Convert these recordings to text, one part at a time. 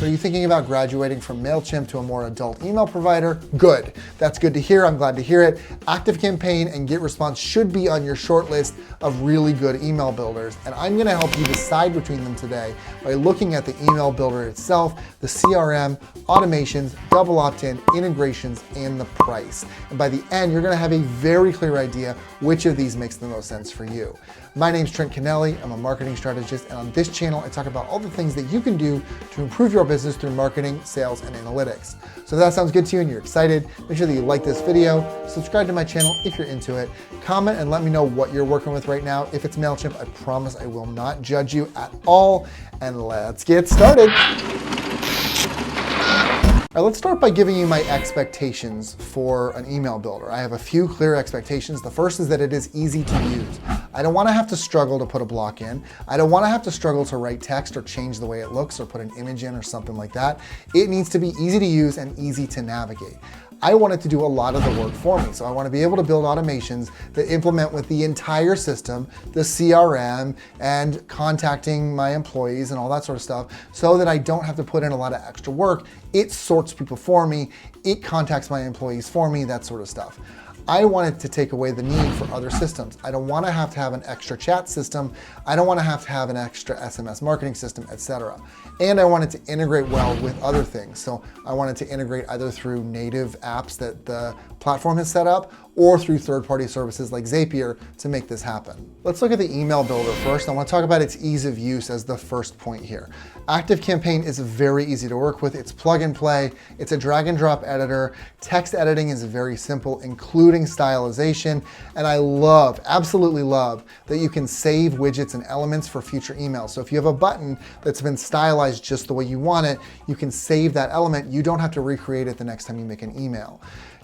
So are you thinking about graduating from MailChimp to a more adult email provider? Good. That's good to hear. I'm glad to hear it. ActiveCampaign and GetResponse should be on your short list of really good email builders. And I'm going to help you decide between them today by looking at the email builder itself, the CRM, automations, double opt-in, integrations, and the price. And by the end, you're going to have a very clear idea which of these makes the most sense for you. My name's Trent Kennelly. I'm a marketing strategist, and on this channel, I talk about all the things that you can do to improve your business through marketing, sales, and analytics. So if that sounds good to you and you're excited, make sure that you like this video, subscribe to my channel if you're into it, comment and let me know what you're working with right now. If it's MailChimp, I promise I will not judge you at all, and let's get started. All right, let's start by giving you my expectations for an email builder. I have a few clear expectations. The first is that it is easy to use. I don't want to have to struggle to put a block in. I don't want to have to struggle to write text or change the way it looks or put an image in or something like that. It needs to be easy to use and easy to navigate. I want it to do a lot of the work for me. So I want to be able to build automations that implement with the entire system, the CRM and contacting my employees and all that sort of stuff, so that I don't have to put in a lot of extra work. It sorts people for me. It contacts my employees for me, that sort of stuff. I want it to take away the need for other systems. I don't want to have an extra chat system. I don't want to have an extra SMS marketing system, etc. And I want it to integrate well with other things. So I want it to integrate either through native apps that the platform has set up or through third-party services like Zapier to make this happen. Let's look at the email builder first. I want to talk about its ease of use as the first point here. ActiveCampaign is very easy to work with. It's plug and play. It's a drag and drop editor. Text editing is very simple, including stylization. And I love, absolutely love, that you can save widgets and elements for future emails. So if you have a button that's been stylized just the way you want it, you can save that element. You don't have to recreate it the next time you make an email.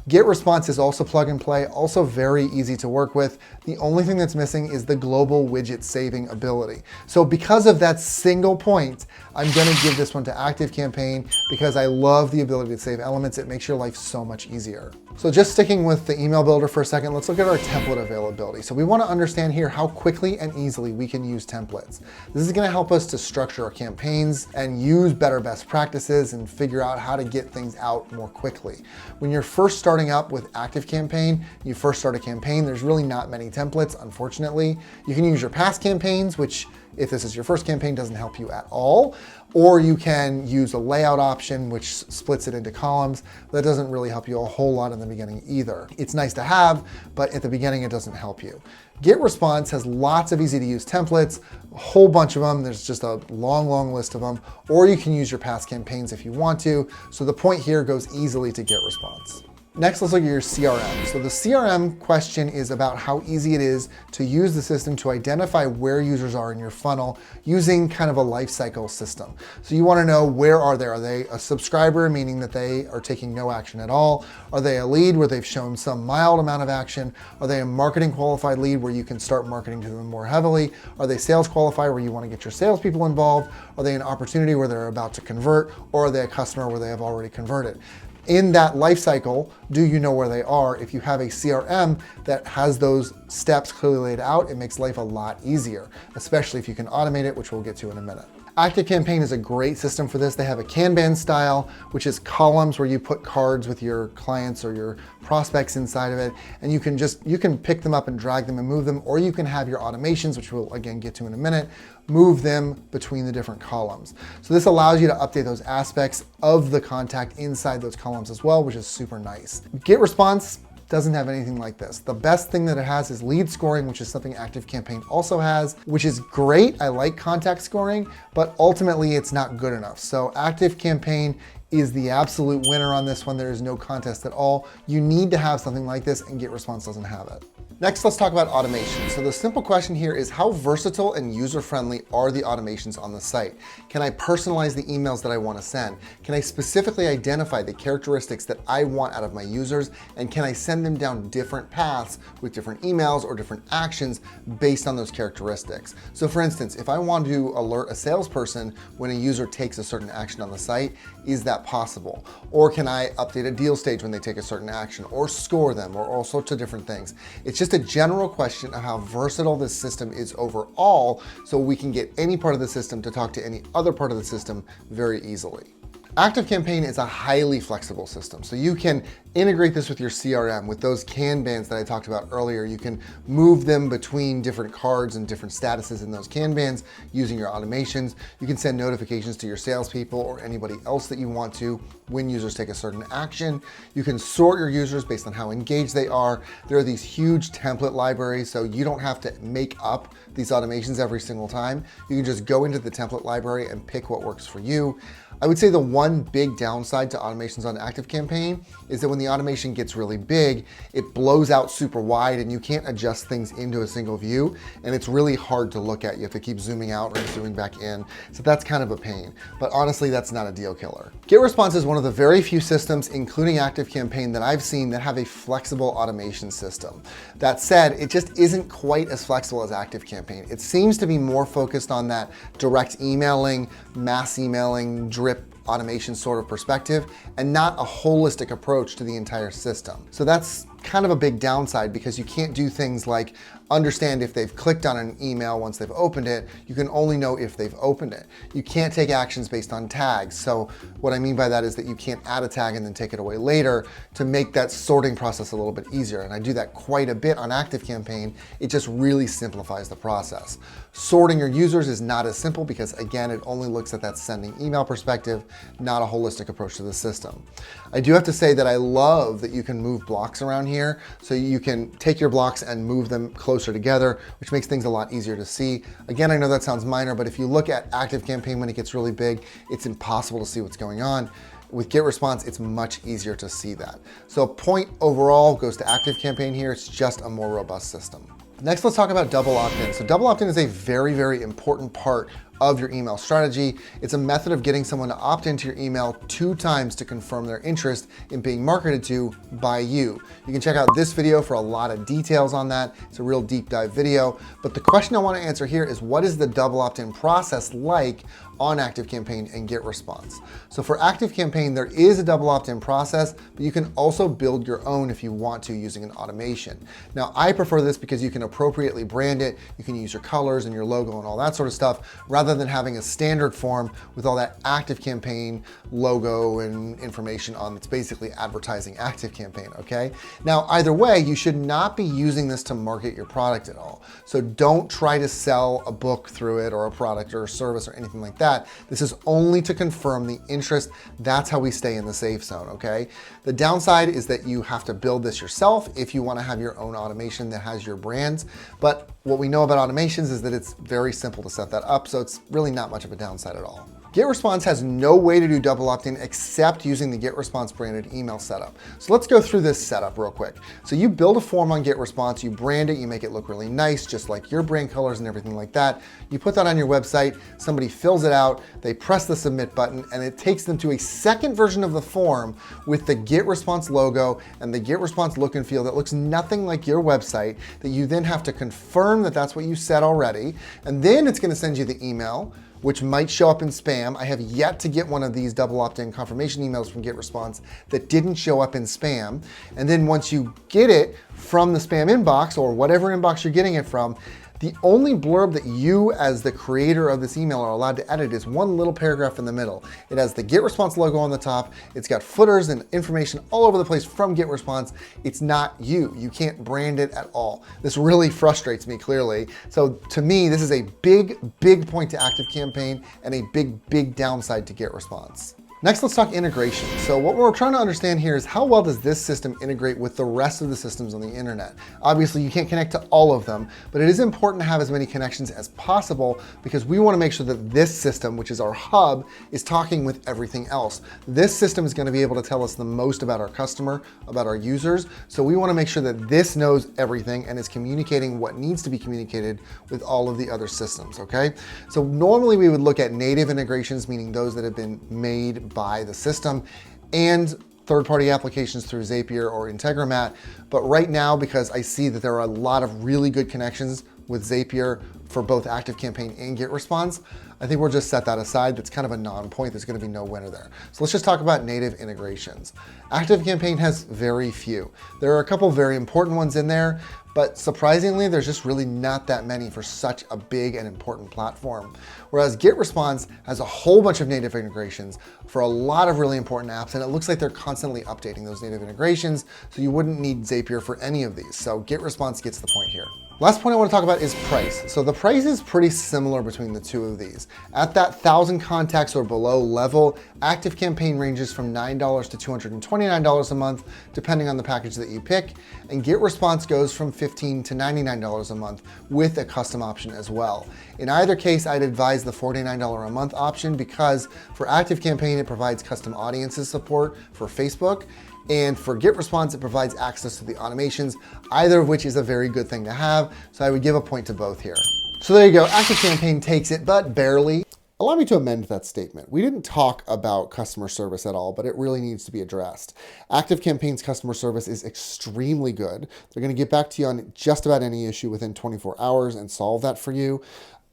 GetResponse is also plug and play, also very easy to work with. The only thing that's missing is the global widget saving ability. So because of that single point, I'm gonna give this one to ActiveCampaign because I love the ability to save elements. It makes your life so much easier. So just sticking with the email builder for a second, let's look at our template availability. So we wanna understand here how quickly and easily we can use templates. This is gonna help us to structure our campaigns and use better best practices and figure out how to get things out more quickly. When you're first starting up with ActiveCampaign, you first start a campaign, there's really not many templates, unfortunately. You can use your past campaigns, which if this is your first campaign, doesn't help you at all. Or you can use a layout option, which splits it into columns. That doesn't really help you a whole lot in the beginning either. It's nice to have, but at the beginning, it doesn't help you. GetResponse has lots of easy to use templates, a whole bunch of them. There's just a long list of them. Or you can use your past campaigns if you want to. So the point here goes easily to GetResponse. Next, let's look at your CRM. So the CRM question is about how easy it is to use the system to identify where users are in your funnel using kind of a life cycle system. So you want to know, where are they? Are they a subscriber, meaning that they are taking no action at all? Are they a lead where they've shown some mild amount of action? Are they a marketing qualified lead where you can start marketing to them more heavily? Are they sales qualified where you want to get your salespeople involved? Are they an opportunity where they're about to convert? Or are they a customer where they have already converted? In that life cycle, do you know where they are? If you have a CRM that has those steps clearly laid out, it makes life a lot easier, especially if you can automate it, which we'll get to in a minute. ActiveCampaign is a great system for this. They have a Kanban style, which is columns where you put cards with your clients or your prospects inside of it. And you can pick them up and drag them and move them, or you can have your automations, which we'll again get to in a minute, move them between the different columns. So this allows you to update those aspects of the contact inside those columns as well, which is super nice. GetResponse doesn't have anything like this. The best thing that it has is lead scoring, which is something ActiveCampaign also has, which is great. I like contact scoring, but ultimately it's not good enough. So ActiveCampaign is the absolute winner on this one. There is no contest at all. You need to have something like this, and GetResponse doesn't have it. Next, let's talk about automation. So the simple question here is, how versatile and user-friendly are the automations on the site? Can I personalize the emails that I want to send? Can I specifically identify the characteristics that I want out of my users? And can I send them down different paths with different emails or different actions based on those characteristics? So for instance, if I want to alert a salesperson when a user takes a certain action on the site, is that possible? Or can I update a deal stage when they take a certain action, or score them, or all sorts of different things? It's just a general question of how versatile this system is overall, so we can get any part of the system to talk to any other part of the system very easily. ActiveCampaign is a highly flexible system, so you can integrate this with your CRM, with those Kanbans that I talked about earlier. You can move them between different cards and different statuses in those Kanbans using your automations. You can send notifications to your salespeople or anybody else that you want to when users take a certain action. You can sort your users based on how engaged they are. There are these huge template libraries, so you don't have to make up these automations every single time. You can just go into the template library and pick what works for you. I would say the one big downside to automations on ActiveCampaign is that when the automation gets really big, it blows out super wide and you can't adjust things into a single view, and it's really hard to look at. You have to keep zooming out or zooming back in, so that's kind of a pain. But honestly, that's not a deal killer. GetResponse is one of the very few systems, including ActiveCampaign, that I've seen that have a flexible automation system. That said, it just isn't quite as flexible as ActiveCampaign. It seems to be more focused on that direct emailing, mass emailing, drip automation sort of perspective, and not a holistic approach to the entire system. So that's kind of a big downside, because you can't do things like understand if they've clicked on an email once they've opened it. You can only know if they've opened it. You can't take actions based on tags. So what I mean by that is that you can't add a tag and then take it away later to make that sorting process a little bit easier. And I do that quite a bit on ActiveCampaign. It just really simplifies the process. Sorting your users is not as simple because, again, it only looks at that sending email perspective, not a holistic approach to the system. I do have to say that I love that you can move blocks around here. So you can take your blocks and move them closer together, which makes things a lot easier to see. Again, I know that sounds minor, but if you look at ActiveCampaign when it gets really big, it's impossible to see what's going on. With GetResponse, it's much easier to see that. So a point overall goes to ActiveCampaign here. It's just a more robust system. Next, let's talk about double opt-in. So double opt-in is a very, very important part of your email strategy. It's a method of getting someone to opt into your email 2 times to confirm their interest in being marketed to by you. You can check out this video for a lot of details on that. It's a real deep dive video. But the question I want to answer here is, what is the double opt-in process like on ActiveCampaign and GetResponse? So for ActiveCampaign, there is a double opt-in process, but you can also build your own if you want to using an automation. Now, I prefer this because you can appropriately brand it. You can use your colors and your logo and all that sort of stuff, rather than having a standard form with all that ActiveCampaign logo and information on. It's basically advertising ActiveCampaign, okay? Now, either way, you should not be using this to market your product at all. So don't try to sell a book through it or a product or a service or anything like that. This is only to confirm the interest. That's how we stay in the safe zone, okay? The downside is that you have to build this yourself if you want to have your own automation that has your brands. But what we know about automations is that it's very simple to set that up, so it's really not much of a downside at all. GetResponse has no way to do double opt-in except using the GetResponse branded email setup. So let's go through this setup real quick. So you build a form on GetResponse, you brand it, you make it look really nice, just like your brand colors and everything like that. You put that on your website, somebody fills it out, they press the submit button, and it takes them to a second version of the form with the GetResponse logo and the GetResponse look and feel that looks nothing like your website, that you then have to confirm that that's what you said already. And then it's gonna send you the email, which might show up in spam. I have yet to get one of these double opt-in confirmation emails from GetResponse that didn't show up in spam. And then once you get it from the spam inbox or whatever inbox you're getting it from, the only blurb that you as the creator of this email are allowed to edit is one little paragraph in the middle. It has the GetResponse logo on the top. It's got footers and information all over the place from GetResponse. It's not you. You can't brand it at all. This really frustrates me clearly. So to me, this is a big, big point to ActiveCampaign and a big, big downside to GetResponse. Next, let's talk integration. So what we're trying to understand here is, how well does this system integrate with the rest of the systems on the internet? Obviously, you can't connect to all of them, but it is important to have as many connections as possible because we want to make sure that this system, which is our hub, is talking with everything else. This system is going to be able to tell us the most about our customer, about our users. So we want to make sure that this knows everything and is communicating what needs to be communicated with all of the other systems, okay? So normally we would look at native integrations, meaning those that have been made by the system, and third-party applications through Zapier or Integromat. But right now, because I see that there are a lot of really good connections with Zapier for both ActiveCampaign and GetResponse, I think we'll just set that aside. That's kind of a non-point. There's going to be no winner there. So let's just talk about native integrations. ActiveCampaign has very few. There are a couple very important ones in there, but surprisingly, there's just really not that many for such a big and important platform. Whereas GetResponse has a whole bunch of native integrations for a lot of really important apps, and it looks like they're constantly updating those native integrations, so you wouldn't need Zapier for any of these. So GetResponse gets the point here. Last point I want to talk about is price. So the price is pretty similar between the two of these. At that 1,000 contacts or below level, ActiveCampaign ranges from $9 to $229 a month, depending on the package that you pick, and GetResponse goes from $15 to $99 a month with a custom option as well. In either case, I'd advise the $49 a month option because for ActiveCampaign, it provides custom audiences support for Facebook, and for GetResponse, it provides access to the automations, either of which is a very good thing to have, so I would give a point to both here. So there you go, ActiveCampaign takes it, but barely. Allow me to amend that statement. We didn't talk about customer service at all, but it really needs to be addressed. ActiveCampaign's customer service is extremely good. They're gonna get back to you on just about any issue within 24 hours and solve that for you.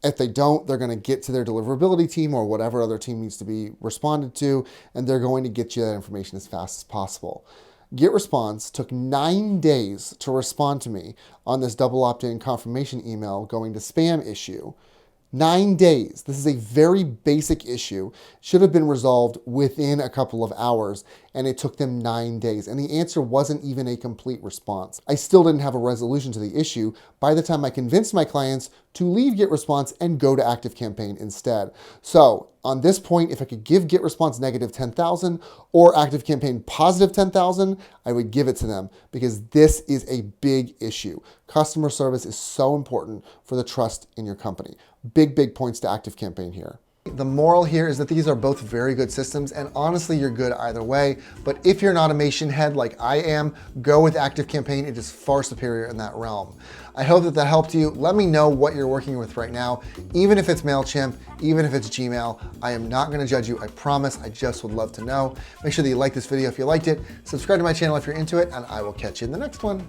If they don't, they're going to get to their deliverability team or whatever other team needs to be responded to, and they're going to get you that information as fast as possible. GetResponse took 9 days to respond to me on this double opt-in confirmation email going to spam issue. 9 days. This is a very basic issue. Should have been resolved within a couple of hours, and it took them 9 days. And the answer wasn't even a complete response. I still didn't have a resolution to the issue by the time I convinced my clients to leave GetResponse and go to ActiveCampaign instead. So on this point, if I could give GetResponse negative 10,000 or ActiveCampaign positive 10,000, I would give it to them because this is a big issue. Customer service is so important for the trust in your company. Big points to ActiveCampaign here. The moral here is that these are both very good systems, and honestly, you're good either way. But if you're an automation head like I am, go with ActiveCampaign. It is far superior in that realm. I hope that that helped you. Let me know what you're working with right now, even if it's MailChimp, even if it's Gmail. I am not going to judge you, I promise. I just would love to know. Make sure that you like this video if you liked it, subscribe to my channel if you're into it, and I will catch you in the next one.